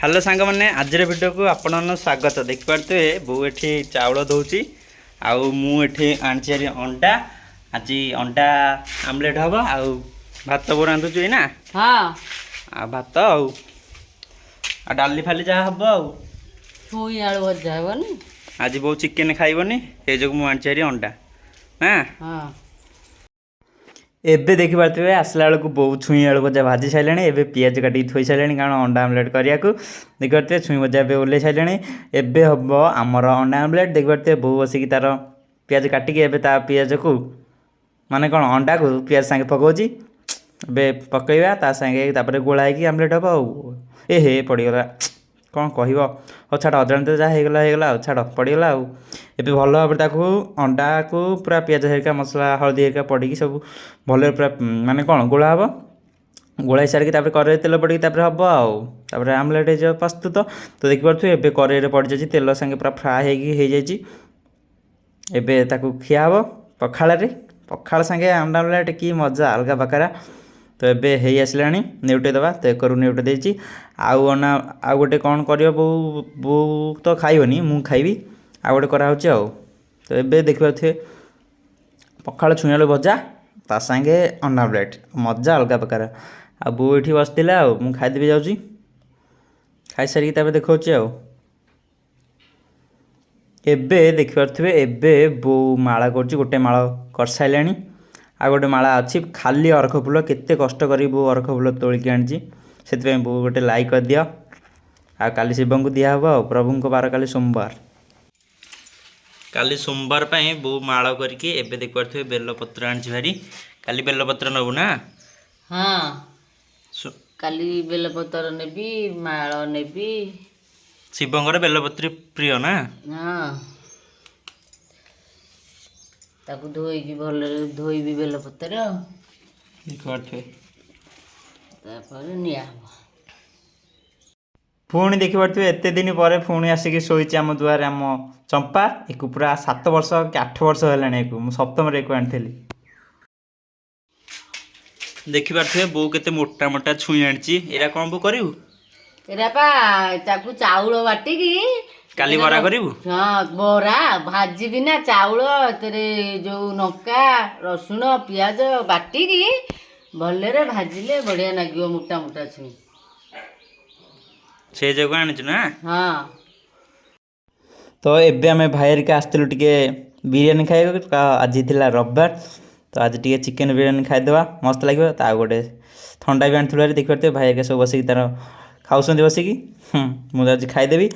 Hello सांग मैंने आज वीडियो को आपण स्वागत देखिपे बो ये चाउल दौची आउ मुझे आनी अंडा आज अंडा आमलेट हम आउ भात बो रांधुचु ना। हाँ आ भात आउ डाली फाली जहाँ हम आउ छुई आलू भजा हेबनी आज बो चिकेन खाइबनी ये जो मुझे आनी अंडा हाँ हाँ एबे देखि पार्थिबे आसला बेलू बहुत छुई आलू भजा भाजी सारे एबे पियाज काटिक थोई सारे कारण अंडा आमलेट करिया देखि पार्थिबे छुई भजा एबे ओल्हे सारे एबे हम आमर अंडा आमलेट देखि पार्थिबे बो बसिक तार पियाज काटिक एबे ता पियाज को माने कौन अंडा को पियाज सांगे पकाउची एबे पकईवा ता सांगे तापर गोळाई आमलेट हम आउ ए हे पड़गला कौन कह छाड़ अजाणत जहाँ होगला छाड़ पड़गला एबे भल भाव अंडा को पूरा पियाज हेरिका मसला हल्दी हेरिका पड़ी सब भल पूरा माने कौन गोला हम गोलाई सारिकी कड़े तेल पड़ी हम आउे आमलेट हो प्रस्तुत तो देखिपे एबे कड़े पड़ जाए तेल सांगे पूरा फ्राए एबे ताकू खिया हम पखाड़ सांगे अंडा आमलेट की मजा अलग प्रकार। तो एबे हे आसला नेउटे दबा तो एक नेउटे देची आउ गोटे कौन कर बो बो तो खाइबनी मु खाइबी आ गोटे कराऊँच तो एबे देखिए पखाड़ छुई आलू भजा ता सांगे अंडा आमलेट मजा अलग प्रकार आ बो ये बसला मु खाईदेवी जाऊँगी खाई सारिकी देखा एबे देखिपे एबे बो माला कर गोटे माला कर सारे आ गोटे माला अच्छी खाली अरख फूल केते कष्ट करी बो अरख फूल तोलिकी आनी से बो गोटे लाइक कर दियो आ काली शिव को दिहब आ प्रभु को बार काली सोमवार काली सोमवार बो माला करके एबे देख पारे बेलपत्र आनी भारी काली बेलपत्र नबू ना। हाँ काली बेलपत्र नेबी माଳ नेबी शिवंकर बेलपत्र प्रिय ना। हाँ ताकू धोईकी भल धोईबी बेलपत्र देखिए निया पुणी देखिपे एत दिन पर पुणी आसिक शोची आम दुआर आम चंपा एक पूरा 7 वर्ष कि 8 वर्ष है सप्तम आनी देखिपे बो के मोटा मोटा छुई आनी एरा कौन बो करू चाउल बाटिकी काली बरा करू। हाँ बरा भाजी बिना चाउल जो लंका रसुण पियाज बाटिकी भलरे भाजिले बढ़िया लगे मोटा मोटा छुई से जगह आनी ना। हाँ तो एबे आम भाई के आसलु टे बिरियानी खाइबा आज थी रविवार तो आज टे चिकेन बिरियानी खाईदेवा मस्त लगे गोटे थंडा भी आनी देखिए भाई के सब बसिक तार खाऊस बसिकी मुझे आज खाईदेवी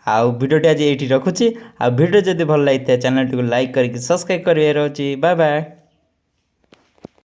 आउ वीडियो आज ये रखुच्छी आ वीडियो जब भल लगी चैनल टी लाइक करके सब्सक्राइब कर बाय बाय।